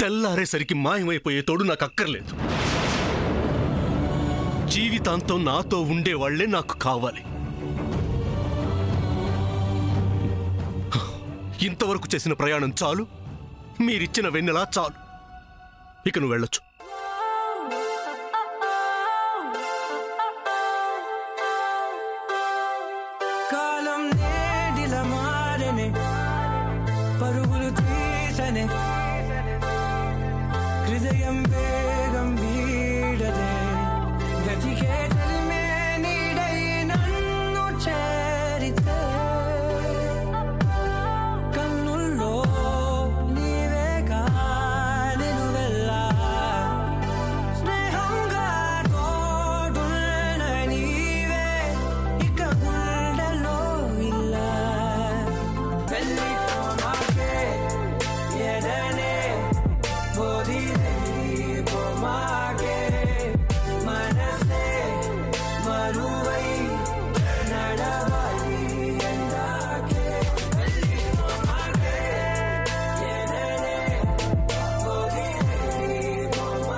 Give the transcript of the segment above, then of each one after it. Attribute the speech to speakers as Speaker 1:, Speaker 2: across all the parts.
Speaker 1: తెల్లారేసరికి మాయమైపోయే తోడు నాకు అక్కర్లేదు. జీవితాంతం నాతో ఉండేవాళ్లే నాకు కావాలి. ఇంతవరకు చేసిన ప్రయాణం చాలు. మీరిచ్చిన వెన్నెలా చాలు. ఇక నువ్వు వెళ్ళొచ్చు.
Speaker 2: కాలం నేడిల మారనే, పరుగులు తీసనే, హృదయం వేగం వీడదే, గతికే తల్మే నీడై నన్ను చేరితే, కన్నుల్లో నీవేగా నేను వెళ్ళా, స్నేహంగా తోడున్న నీవే ఇక గుండెలో ఇలా, వెళ్ళిపోమాకే ఎడనే వదిలిపోమాకే, మనసే మరువై నడవాలి ఎందాకే, వెళ్ళిపోమాకే ఎడనే వదిలిపోమాకే,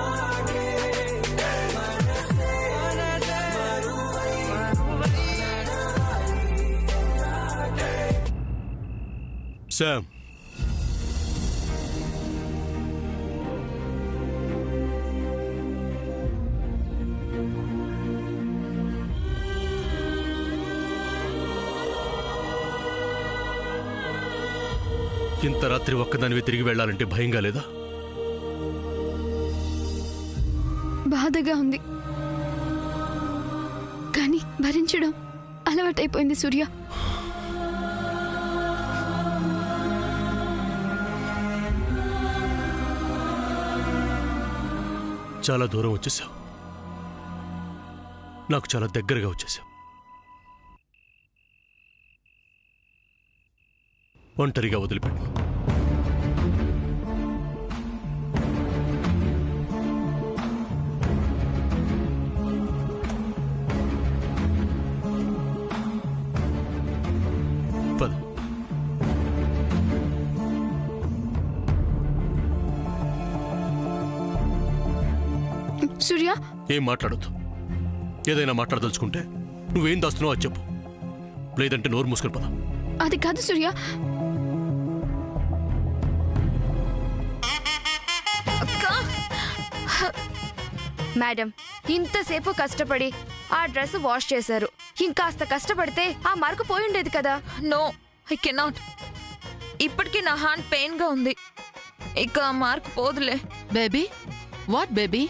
Speaker 2: మనసే మరువై నడవాలి ఎందాకే.
Speaker 1: శామ్, ఇంత రాత్రి ఒక్కదానివి తిరిగి వెళ్ళాలంటే భయంగా లేదా?
Speaker 3: బాధగా ఉంది, కానీ భరించడం అలవాటైపోయింది సూర్య.
Speaker 1: చాలా దూరం వచ్చేసావు. నాకు చాలా దగ్గరగా వచ్చేసావు. ఒంటరిగా వదిలిపెట్టు. పద.
Speaker 3: సూర్య,
Speaker 1: ఏం మాట్లాడొద్దు. ఏదైనా మాట్లాడదలుచుకుంటే నువ్వేం దాస్తున్నావు అది చెప్పు, లేదంటే నోరు మూసుకొని పద.
Speaker 3: అది కాదు సూర్య.
Speaker 4: మేడం, ఇంతసేపు కష్టపడి ఆ డ్రెస్ వాష్ చేశారు. ఇంకాస్త కష్టపడితే ఆ మార్కు పోయిండేది కదా.
Speaker 5: No, I cannot. ఇప్పటికీ నా హ్యాండ్ పెయిన్ గా ఉంది. ఇక ఆ మార్క్ పోదులే.
Speaker 6: Baby, what baby?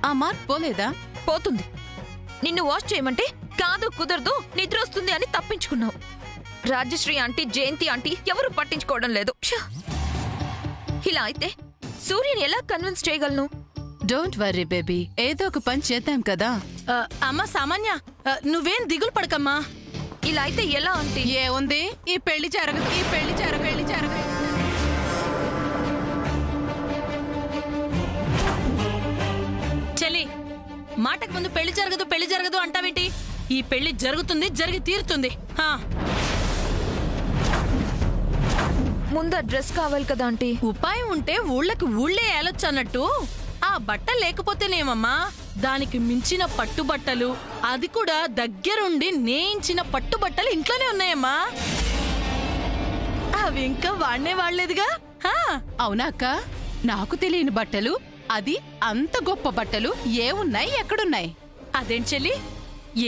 Speaker 6: ఆ మార్క్ పోలేదా?
Speaker 5: పోతుంది. నిన్ను వాష్ చేయమంటే కాదు, కుదరదు, నిద్ర వస్తుంది అని తప్పించుకున్నావు. రాజశ్రీ ఆంటీ, జయంతి ఆంటీ ఎవరు పట్టించుకోవడం లేదు. ఇలా అయితే సూర్యని ఎలా కన్విన్స్ చేయగలను?
Speaker 6: డోంట్ వర్రీ బేబీ, ఏదో ఒక పని చేద్దాం కదా.
Speaker 7: అమ్మా సామాన్య, నువ్వేం దిగులు పడకమ్మా.
Speaker 5: ఇలా అయితే ఎలా ఆంటీ?
Speaker 6: ఏముంది, ఈ పెళ్లి జరగదు, ఈ పెళ్లి జరగదు.
Speaker 7: చెల్లి, మాటకు ముందు పెళ్లి జరగదు అంటావేంటి? ఈ పెళ్లి జరుగుతుంది, జరిగి తీరుతుంది.
Speaker 5: ముందు డ్రెస్ కావాలి కదా ఆంటీ.
Speaker 7: ఉపాయం ఉంటే ఊళ్ళకి ఊళ్ళే ఏలొచ్చు అన్నట్టు, ఆ బట్టలు లేకపోతేనేమమ్మా దానికి మించిన పట్టుబట్టలు, అది కూడా దగ్గరుండి నేయించిన పట్టుబట్టలు ఇంట్లోనే ఉన్నాయమ్మా. అవి ఇంకా వాడలేదుగా.
Speaker 6: అవునా అక్క? నాకు తెలియని బట్టలు, అది అంత గొప్ప బట్టలు ఏమున్నాయి, ఎక్కడున్నాయి?
Speaker 7: అదేం చెల్లి,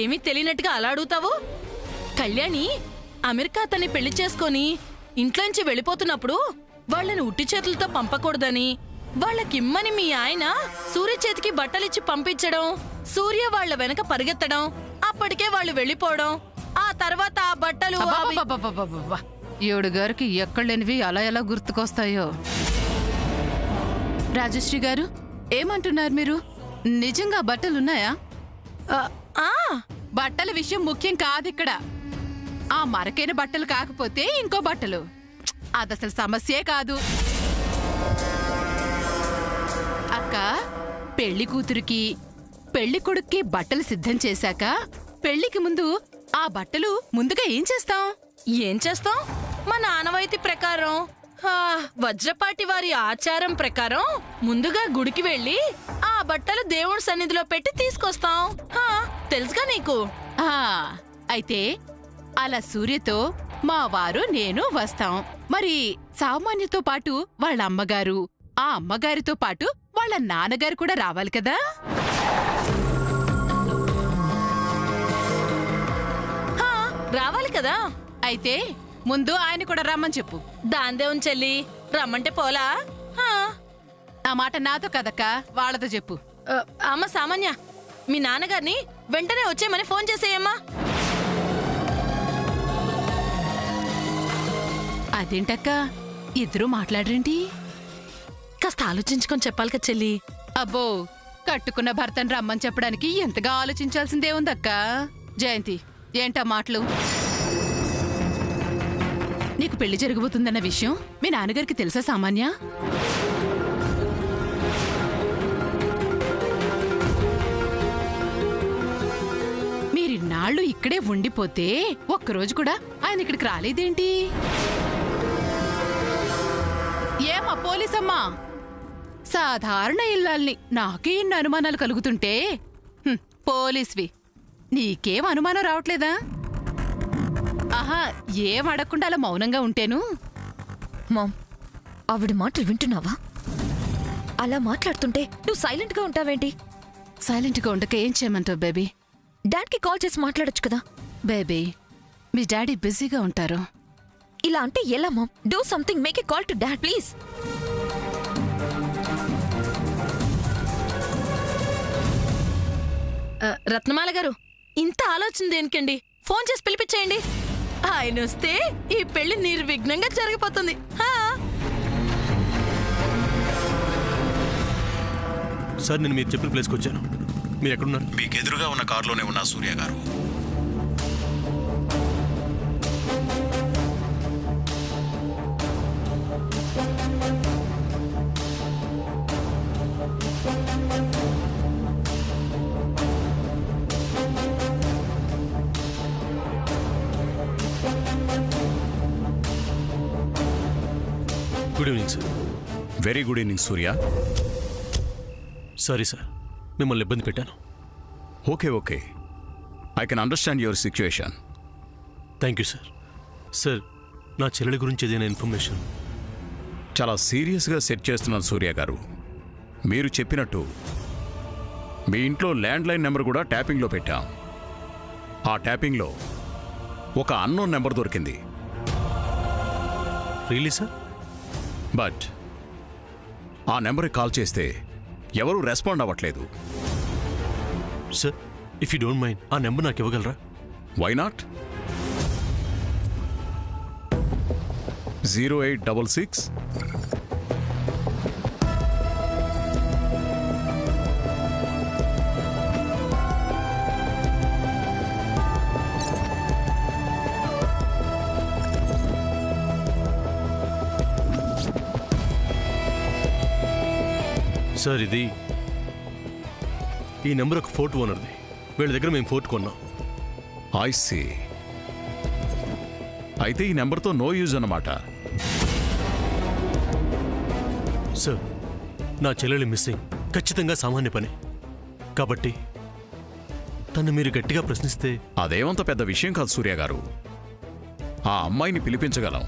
Speaker 7: ఏమీ తెలియనట్టుగా అలా అడుగుతావు? కళ్యాణి అమెరికా అతన్ని పెళ్లి చేసుకొని ఇంట్లోంచి వెళ్ళిపోతున్నప్పుడు వాళ్ళని ఉట్టి చేతులతో పంపకూడదని, వాళ్ళకిమ్మని మీ ఆయన సూర్య చేతికి బట్టలిచ్చి పంపించడం, సూర్య వాళ్ళ వెనక పరిగెత్తడం, అప్పటికే వాళ్ళు వెళ్ళిపోవడం, ఆ తర్వాత ఆ బట్టలు.
Speaker 6: ఏడు గారికి ఎక్కడలేనివి అలా ఎలా గుర్తుకొస్తాయో. రాజశ్రీ గారు, ఏమంటున్నారు మీరు? నిజంగా బట్టలున్నాయా? బట్టల విషయం ముఖ్యం కాదిక్కడ. ఆ మరకైన బట్టలు కాకపోతే ఇంకో బట్టలు, అదసలు సమస్యే కాదు. అక్క, పెళ్లి కూతురికి పెళ్లి కొడుక్కి బట్టలు సిద్ధం చేశాక పెళ్లికి ముందు ఆ బట్టలు ముందుగా ఏం చేస్తాం?
Speaker 7: ఏం చేస్తాం? మన ఆనవాయితీ ప్రకారం వజ్రపాటి వారి ఆచారం ప్రకారం ముందుగా గుడికి వెళ్ళి ఆ బట్టలు దేవుడి సన్నిధిలో పెట్టి తీసుకొస్తాం. తెలుసుగా నీకు.
Speaker 6: అయితే అలా సూర్యతో మా వారు నేను వస్తాం. మరి సామాన్యతో పాటు వాళ్ళ అమ్మగారు, ఆ అమ్మగారితో పాటు వాళ్ళ నాన్నగారు కూడా రావాలి కదా.
Speaker 7: రావాలి కదా.
Speaker 6: అయితే ముందు ఆయన కూడా రమ్మని చెప్పు.
Speaker 7: దాందే చెల్లి, రమ్మంటే పోలా.
Speaker 6: ఆ మాట నాతో కదక్క, వాళ్ళతో చెప్పు.
Speaker 7: అమ్మ సామాన్య, మీ నాన్నగారిని వెంటనే వచ్చేయమని ఫోన్ చేసేయమ్మా.
Speaker 6: అదేంటక్క, ఇద్దరూ మాట్లాడరేంటి?
Speaker 7: కాస్త ఆలోచించుకొని చెప్పాలి కదా చెల్లి.
Speaker 6: అబ్బో, కట్టుకున్న భర్తను రమ్మని చెప్పడానికి ఎంతగా ఆలోచించాల్సిందే ఉందక్క. జయంతి, ఏంటా మాటలు? నీకు పెళ్లి జరగబోతుందన్న విషయం మీ నాన్నగారికి తెలుసా సామాన్య? మీరిన్నాళ్ళు ఇక్కడే ఉండిపోతే ఒక్కరోజు కూడా ఆయన ఇక్కడికి రాలేదేంటి? ఏమా పోలీసమ్మా, సాధారణ ఇల్లాల్ని నాకే ఇన్ని అనుమానాలు కలుగుతుంటే పోలీస్వి నీకేం అనుమానం రావట్లేదా? ఆహా, ఏం అడగకుండా అలా మౌనంగా ఉంటేను.
Speaker 5: మామ్, ఆవిడ మాటలు వింటున్నావా? అలా మాట్లాడుతుంటే నువ్వు సైలెంట్ గా ఉంటావేంటి?
Speaker 6: సైలెంట్గా ఉండక ఏం చేయమంటావు బేబీ?
Speaker 5: డాడ్కి కాల్ చేసి మాట్లాడొచ్చు కదా.
Speaker 6: బేబీ, మీ డాడీ బిజీగా ఉంటారు.
Speaker 5: ఇలా అంటే ఎలా mom? Do something, make a call to dad please.
Speaker 7: Ratnamala garu, ఇంత ఆలోచన దేనికండి? ఫోన్ చేసి పిలిపించేయండి. ఆయన వస్తే ఈ పెళ్లి నిర్విఘ్నంగా జరిగిపోతుంది.
Speaker 1: సార్, నేను మీరు చెప్పిన ప్లేస్కి వచ్చాను. మీరు ఎక్కడున్నారు?
Speaker 8: మీకు ఎదురుగా ఉన్న కారులోనే ఉన్నా Surya garu.
Speaker 1: Good evening sir.
Speaker 8: Very good evening Surya.
Speaker 1: Sorry sir, మిమ్మల్ని ఇబ్బంది పెట్టాను.
Speaker 8: Okay okay, I can understand your situation.
Speaker 1: Thank you sir. Sir, నా చెల్లెలి గురించి ఏదైనా ఇన్ఫర్మేషన్?
Speaker 8: చాలా సీరియస్గా సెట్ చేస్తున్నాను సూర్య గారు. మీరు చెప్పినట్టు మీ ఇంట్లో ల్యాండ్ లైన్ నెంబర్ కూడా ట్యాపింగ్లో పెట్టాం. ఆ ట్యాపింగ్లో ఒక అన్నోన్ నెంబర్ దొరికింది.
Speaker 1: Really sir?
Speaker 8: బట్ ఆ నెంబర్కి కాల్ చేస్తే ఎవరూ రెస్పాండ్ అవ్వట్లేదు.
Speaker 1: Sir, if you don't mind ఆ నెంబర్ నాకు ఇవ్వగలరా?
Speaker 8: Why not? 0866
Speaker 1: సార్, ఈ నెంబర్ ఒక ఫోర్ట్ ఓనర్ది. వీళ్ళ దగ్గర మేము ఫోర్ట్ కొన్నాం.
Speaker 8: I see. అయితే ఈ నెంబర్తో నో యూజ్ అన్నమాట.
Speaker 1: సార్, నా చెల్లెలి మిస్సింగ్ ఖచ్చితంగా సామాన్య పని. కాబట్టి తను మీరు గట్టిగా ప్రశ్నిస్తే
Speaker 8: అదేమంత పెద్ద విషయం కాదు సూర్య గారు. ఆ అమ్మాయిని పిలిపించగలం,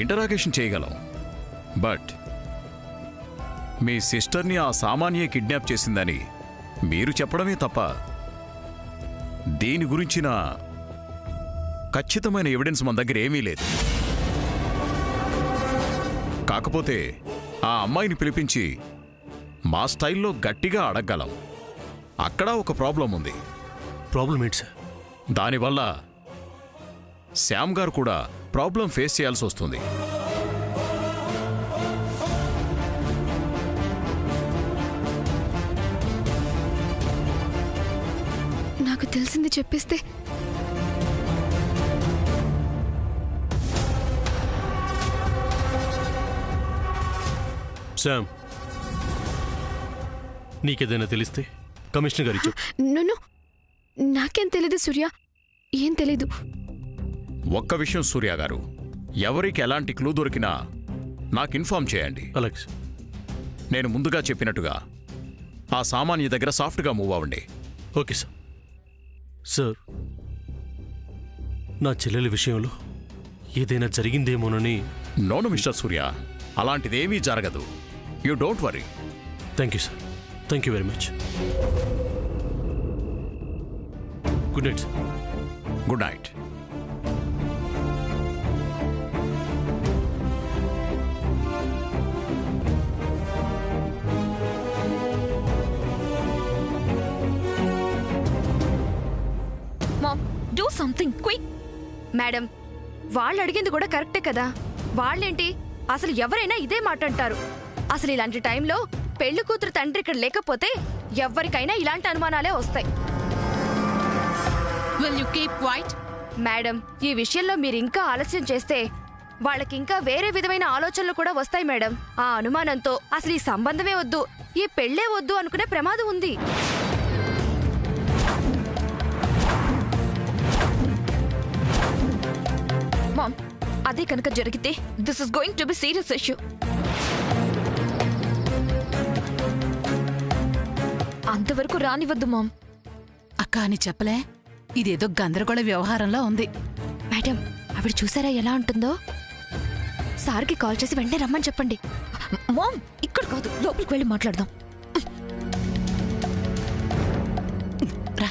Speaker 8: ఇంటరాగేషన్ చేయగలం. బట్ మీ సిస్టర్ని ఆ సామాన్య కిడ్నాప్ చేసిందని మీరు చెప్పడమే తప్ప దీని గురించిన ఖచ్చితమైన ఎవిడెన్స్ మన దగ్గర ఏమీ లేదు. కాకపోతే ఆ అమ్మాయిని పిలిపించి మా స్టైల్లో గట్టిగా అడగగలం. అక్కడ ఒక ప్రాబ్లం ఉంది.
Speaker 1: ప్రాబ్లం ఏంటి సార్?
Speaker 8: దానివల్ల శ్యామ్ గారు కూడా ప్రాబ్లం ఫేస్ చేయాల్సి వస్తుంది.
Speaker 3: నాకు తెలిసింది చెప్పేస్తే
Speaker 1: శామ్, నీకేదైనా తెలిస్తే కమిషనర్ గారు చెప్పు.
Speaker 3: నన్ను నాకేం తెలీదు సూర్య, ఏం తెలీదు.
Speaker 8: ఒక్క విషయం సూర్య గారు, ఎవరికి ఎలాంటి క్లూ దొరికినా నాకు ఇన్ఫార్మ్ చేయండి.
Speaker 1: అలాగే సార్.
Speaker 8: నేను ముందుగా చెప్పినట్టుగా ఆ సామాన్య దగ్గర సాఫ్ట్గా మూవ్ అవ్వండి.
Speaker 1: Okay sir. సార్, నా చెల్లెలి విషయంలో ఏదైనా జరిగిందేమోనని.
Speaker 8: నోను మిస్టర్ సూర్య, అలాంటిదేమీ జరగదు. You don't worry.
Speaker 1: Thank you sir. Thank you very much. Good night sir.
Speaker 8: Good night.
Speaker 5: Ma'am, do something quick.
Speaker 4: Madam, వాళ్ళు అడిగింది కూడా కరెక్టే కదా. వాళ్ళేంటి అసలు ఎవరైనా ఇదే మాట అంటారు. అసలు ఇలాంటి టైంలో పెళ్లి కూతురు తండ్రి ఇక్కడ లేకపోతే ఎవరికైనా ఇలాంటి అనుమానాలే వస్తాయి.
Speaker 6: Will you keep quiet?
Speaker 4: Madam, ఈ విషయంలో మీరు ఇంకా ఆలస్యం చేస్తే వాళ్ళకి ఇంకా వేరే విధమైన ఆలోచనలు కూడా వస్తాయి మేడం. ఆ అనుమానంతో అసలు ఈ సంబంధమే వద్దు, ఈ పెళ్ళే వద్దు అనుకునే ప్రమాదం ఉంది.
Speaker 5: మామ్, అదే కనుక జరిగితే this is going to be serious issue. అంతవరకు రానివద్దు మామ్.
Speaker 6: అక్క అని చెప్పలే, ఇదేదో గందరగోళ వ్యవహారంలా ఉంది.
Speaker 4: మేడం, ఆవిడ చూసారా ఎలా ఉంటుందో? సార్కి కాల్ చేసి వెంటనే రమ్మని చెప్పండి.
Speaker 5: మామ్, ఇక్కడ కాదు, లోపలికి వెళ్ళి మాట్లాడదాం.
Speaker 6: రా.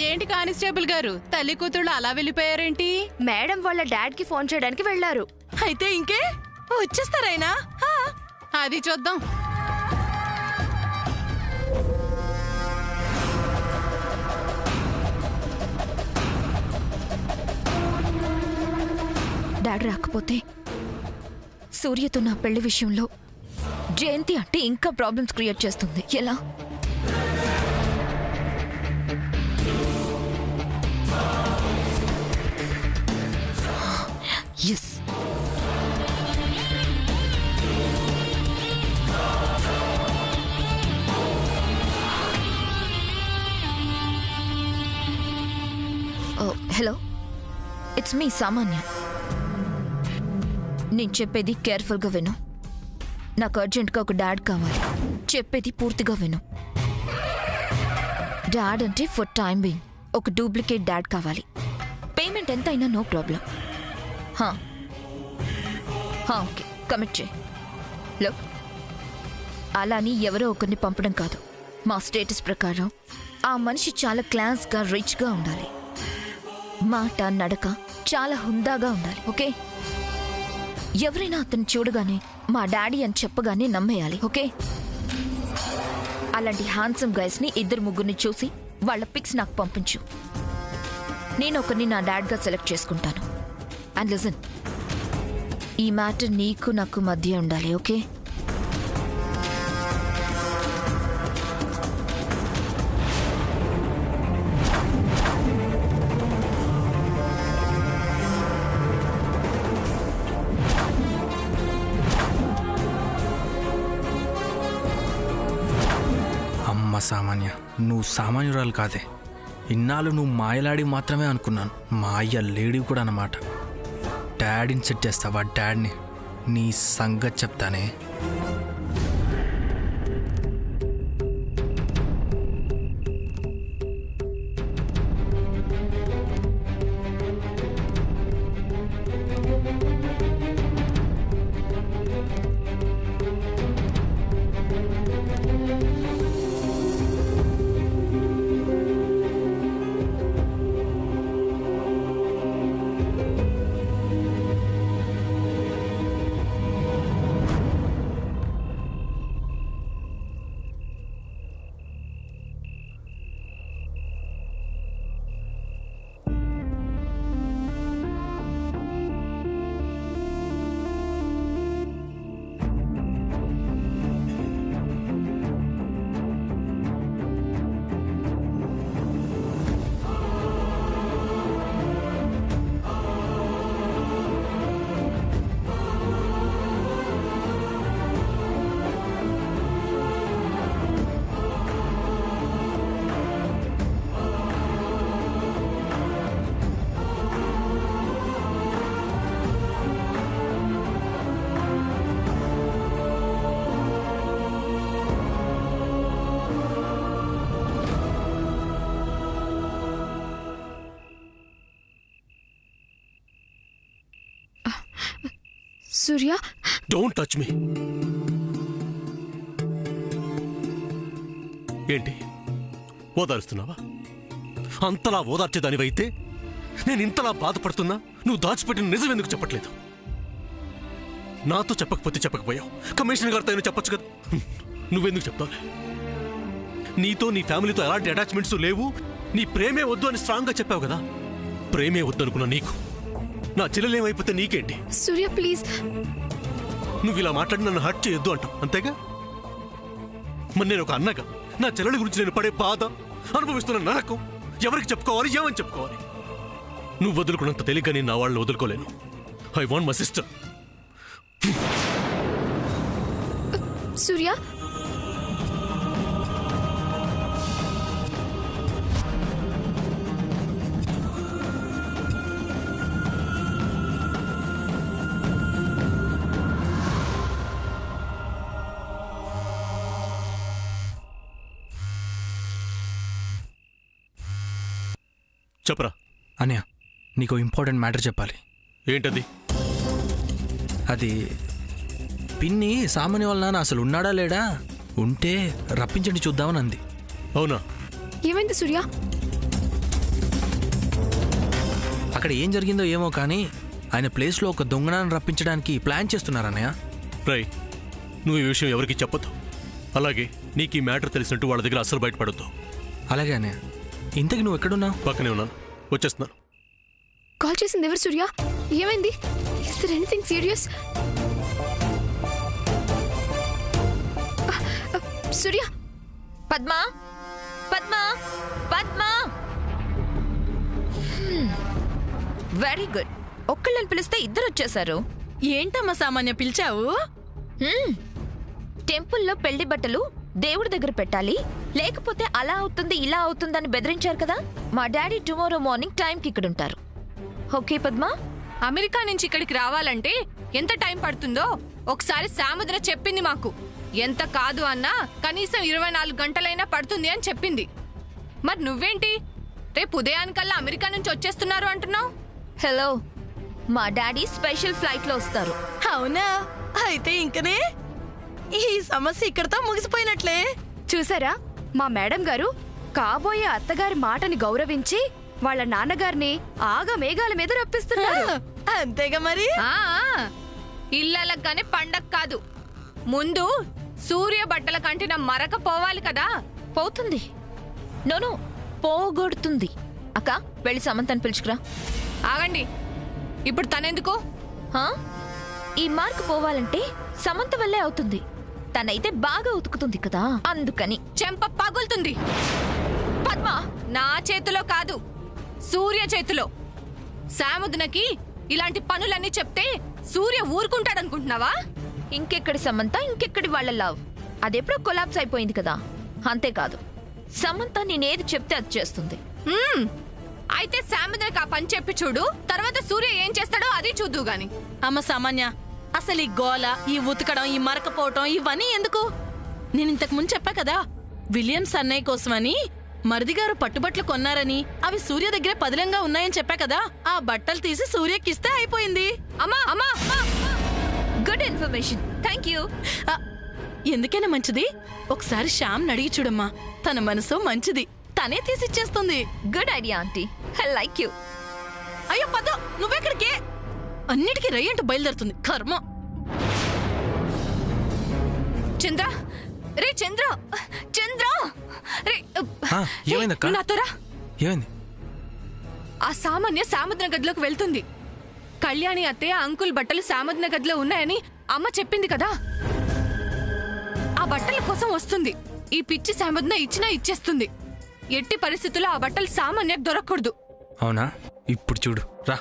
Speaker 6: ఏంటి కానిస్టేబుల్ గారు, తల్లి కూతుళ్ళు అలా వెళ్ళిపోయారేంటి?
Speaker 4: మేడం వాళ్ళ డాడ్ కి ఫోన్ చేయడానికి వెళ్లారు.
Speaker 7: అయితే ఇంకే వచ్చేస్తారైనా?
Speaker 6: అది చూద్దాం.
Speaker 5: డాడీ రాకపోతే సూర్యతో నా పెళ్లి విషయంలో జయంతి అంటే ఇంకా ప్రాబ్లమ్స్ క్రియేట్ చేస్తుంది. ఎలా? ఎస్, హలో, ఇట్స్ మీ సామాన్య. నేను చెప్పేది కేర్ఫుల్గా విను. నాకు అర్జెంట్గా ఒక డాడ్ కావాలి. చెప్పేది పూర్తిగా విను. డాడ్ అంటే ఫర్ టైం బీయింగ్ ఒక డూప్లికేట్ డాడ్ కావాలి. పేమెంట్ ఎంత అయినా నో ప్రాబ్లం. ఓకే, కమిట్ చేయి. లో అలాని ఎవరో ఒకరిని పంపడం కాదు. మా స్టేటస్ ప్రకారం ఆ మనిషి చాలా క్లాస్గా రిచ్గా ఉండాలి. మాట నడక చాలా హుందాగా ఉండాలి. ఓకే, ఎవరైనా అతను చూడగానే మా డాడీ అని చెప్పగానే నమ్మేయాలి. ఓకే, అలాంటి హ్యాండ్సమ్ గైస్ ని 2-3 చూసి వాళ్ళ పిక్స్ నాకు పంపించు. నేను ఒకరిని నా డాడ్గా సెలెక్ట్ చేసుకుంటాను. అండ్ లిజన్, ఈ మ్యాటర్ నీకు నాకు మధ్య ఉండాలి. ఓకే?
Speaker 9: అమ్మ సామాన్య, నువ్వు సామాన్యురాలు కాదే. ఇన్నాళ్ళు నువ్వు మాయలాడి మాత్రమే అనుకున్నాను. మాయ లేడీ కూడా అన్నమాట. డాడీని సెట్ చేస్తావా? డాడ్ని నీ సంగతి చెప్తానే.
Speaker 3: సూర్య
Speaker 1: డోంట్ టచ్ మీ. ఏంటి ఓదారుస్తున్నావా? అంతలా ఓదార్చేదానివైతే నేను ఇంతలా బాధపడుతున్నా నువ్వు దాచిపెట్టిన నిజం ఎందుకు చెప్పట్లేదు? నాతో చెప్పకపోతే చెప్పకపోయావు, కమిషనర్ గారితో అయినా చెప్పొచ్చు కదా. నువ్వెందుకు చెప్తావులే? నీతో నీ ఫ్యామిలీతో ఎలాంటి అటాచ్మెంట్స్ లేవు, నీ ప్రేమే వద్దు అని స్ట్రాంగ్గా చెప్పావు కదా. ప్రేమే వద్దు అనుకున్నా నీకు నా చెల్లెలేమైపోతే నీకేంటి?
Speaker 3: సూర్య ప్లీజ్.
Speaker 1: నువ్వు ఇలా మాట్లాడి నన్ను హర్ట్ చేయొద్దు అంటావు అంతేగా? మరి నేను ఒక అన్నగా నా చెల్లెల గురించి నేను పడే బాధ, అనుభవిస్తున్న నరకం ఎవరికి చెప్పుకోవాలి, ఏమని చెప్పుకోవాలి? నువ్వు వదులుకున్నంత తేలిగ్గా నేను నా వాళ్ళని వదులుకోలేను. I want my sister.
Speaker 3: Surya
Speaker 1: చెప్పరా.
Speaker 9: అన్నయ్య నీకు ఇంపార్టెంట్ మ్యాటర్ చెప్పాలి.
Speaker 1: ఏంటది?
Speaker 9: అది పిన్ని సామాన్య వాళ్ళ నాన్న అసలు ఉన్నాడా లేడా, ఉంటే రప్పించండి చూద్దామని అంది.
Speaker 1: అవునా?
Speaker 3: ఏమైంది సూర్య?
Speaker 9: అక్కడ ఏం జరిగిందో ఏమో కానీ ఆయన ప్లేస్లో ఒక దొంగనాన్ని రప్పించడానికి ప్లాన్ చేస్తున్నారన్నయ్య.
Speaker 1: రై, నువ్వు ఈ విషయం ఎవరికి చెప్పొద్దు. అలాగే నీకు ఈ మ్యాటర్ తెలిసినట్టు వాళ్ళ దగ్గర అస్సలు బయటపడొద్దు.
Speaker 9: అలాగే అన్నయ్య. ఇంతకు నువ్వు ఎక్కడున్నావు?
Speaker 1: పక్కనే ఉన్నాను, వచ్చేస్తున్నాను.
Speaker 3: కాల్ చేసింది ఎవరు సూర్య? ఏమైంది? Is there anything serious? Surya
Speaker 5: Padma, Padma, Padma. Very good. ఒక్కళ్ళని పిలిస్తే ఇద్దరు వచ్చేసారు.
Speaker 7: ఏంటమ్మా సామాన్య పిలిచావు?
Speaker 5: టెంపుల్లో పెళ్లి బట్టలు దేవుడి దగ్గర పెట్టాలి, లేకపోతే అలా అవుతుంది ఇలా అవుతుందని బెదిరించారు కదా. మా డాడీ టుమారో మార్నింగ్ టైంకి ఇక్కడ ఉంటారు. ఓకే పద్మా?
Speaker 4: అమెరికా నుంచి ఇక్కడికి రావాలంటే ఎంత టైం పడుతుందో ఒకసారి సాముద్ర చెప్పింది మాకు. ఎంత కాదు అన్నా కనీసం 24 గంటలైనా పడుతుంది అని చెప్పింది. మరి నువ్వేంటి రేపు ఉదయానికల్లా అమెరికా నుంచి వచ్చేస్తున్నారు అంటున్నావు?
Speaker 5: హలో, మా డాడీ స్పెషల్ ఫ్లైట్ లో వస్తారు.
Speaker 7: అవునా? అయితే ఇంకనే ఈ సమస్య ఇక్కడతో ముగిసిపోయినట్లే.
Speaker 4: చూసారా, మా మేడం గారు కాబోయే అత్తగారి మాటని గౌరవించి వాళ్ళ నాన్నగారిని ఆగమేఘాల మీద రప్పిస్తున్నారు.
Speaker 7: అంతేగా మరి.
Speaker 4: ఇళ్ళగానే పండగ కాదు, ముందు సూర్య బట్టల కంటిన మరక పోవాలి కదా.
Speaker 5: పోతుంది. నోను, పోగొడుతుంది. అక్క, వెళ్ళి సమంతని పిలుచుకురా.
Speaker 4: ఆగండి, ఇప్పుడు తనెందుకు?
Speaker 5: ఈ మార్క్ పోవాలంటే సమంత వల్లే అవుతుంది. తనైతే బాగా ఉతుకుతుంది కదా, అందుకని.
Speaker 4: చెంప పగులుతుంది. పద్మ, నా చేతిలో కాదు, సూర్య చేతిలో. సాముద్నకి ఇలాంటి పనులన్నీ చెప్తే సూర్య ఊరుకుంటాడనుకుంటున్నావా?
Speaker 5: ఇంకెక్కడి సమంత, ఇంకెక్కడి వాళ్ళ లవ్. అదెప్పుడో కొలాప్స్ అయిపోయింది కదా. అంతేకాదు, సమంత నేనేది చెప్తే అది చేస్తుంది.
Speaker 4: అయితే సాముద్నకి ఆ పని చెప్పి చూడు, తర్వాత సూర్య ఏం చేస్తాడో అది చూద్దు గాని.
Speaker 7: అమ్మ సామాన్య, అసలు ఈ గోల, ఈ ఉతకడం, ఈ మరకపోవటం ఇవన్నీ ఎందుకు? నేను ఇంతకు ముందు చెప్పా కదా, విలియమ్స్ అన్నయ్య కోసమని మరిదిగారు పట్టుబట్టలు కొన్నారని, అవి సూర్య దగ్గర పదిలంగా ఉన్నాయని చెప్పా కదా. ఆ బట్టలు తీసి సూర్యకిస్తే అయిపోయింది.
Speaker 4: అమ్మా అమ్మా,
Speaker 5: గుడ్ ఇన్ఫర్మేషన్, థ్యాంక్ యూ.
Speaker 7: ఎందుకైనా మంచిది ఒకసారి శ్యామ్ అడిగి చూడమ్మా, తన మనసు మంచిది, తనే తీసిచ్చేస్తుంది.
Speaker 5: Good idea aunty, I like you.
Speaker 7: అయ్యో పద, నువ్వెక్కడికే? అన్నిటికీ రయ్యంటూ బయలుదేరుతుంది, కర్మ.
Speaker 4: చంద్ర, రే చంద్ర, చంద్ర, రే
Speaker 9: ఏమైందక్క?
Speaker 4: నాతోరా.
Speaker 9: ఏమైంది?
Speaker 4: ఆ సామాన్య సాముద్ర గదిలోకి వెళ్తుంది. కళ్యాణి అత్తయ్య అంకుల్ బట్టలు సాముద్ర గదిలో ఉన్నాయని అమ్మ చెప్పింది కదా. ఆ బట్టల కోసం వస్తుంది. ఈ పిచ్చి సాముద్ర ఇచ్చినా ఇచ్చేస్తుంది. ఎట్టి పరిస్థితుల్లో ఆ బట్టలు సామాన్యకు దొరకకూడదు.
Speaker 9: అవునా? ఇప్పుడు చూడు రా.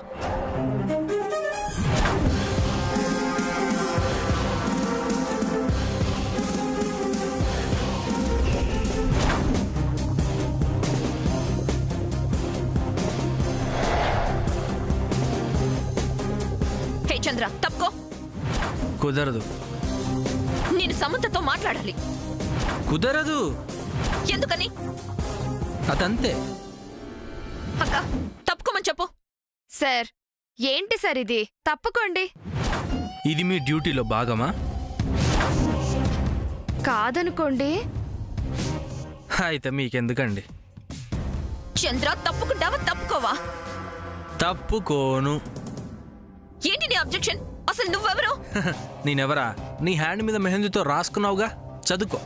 Speaker 5: హే చంద్ర, తప్పుకో.
Speaker 9: కుదరదు.
Speaker 5: నేను సమంతతో మాట్లాడాలి.
Speaker 9: కుదరదు.
Speaker 5: ఎందుకని?
Speaker 9: అదంతే.
Speaker 5: అక్క, తప్పుకోమని చెప్పు.
Speaker 4: సార్, ఏంటి సార్ ఇది? తప్పుకోండి.
Speaker 9: ఇది మీ డ్యూటీలో భాగమా?
Speaker 4: కాదనుకోండి.
Speaker 9: అయితే మీకెందుకండి?
Speaker 5: చంద్ర, తప్పుకుంటావా తప్పుకోవా?
Speaker 9: తప్పుకోను.
Speaker 5: ఏంటి నీ అబ్జెక్షన్? అసలు నువ్వెవరో?
Speaker 9: నేనెవరా? నీ హ్యాండ్ మీద మెహందీతో రాసుకున్నావుగా, చదువుకో.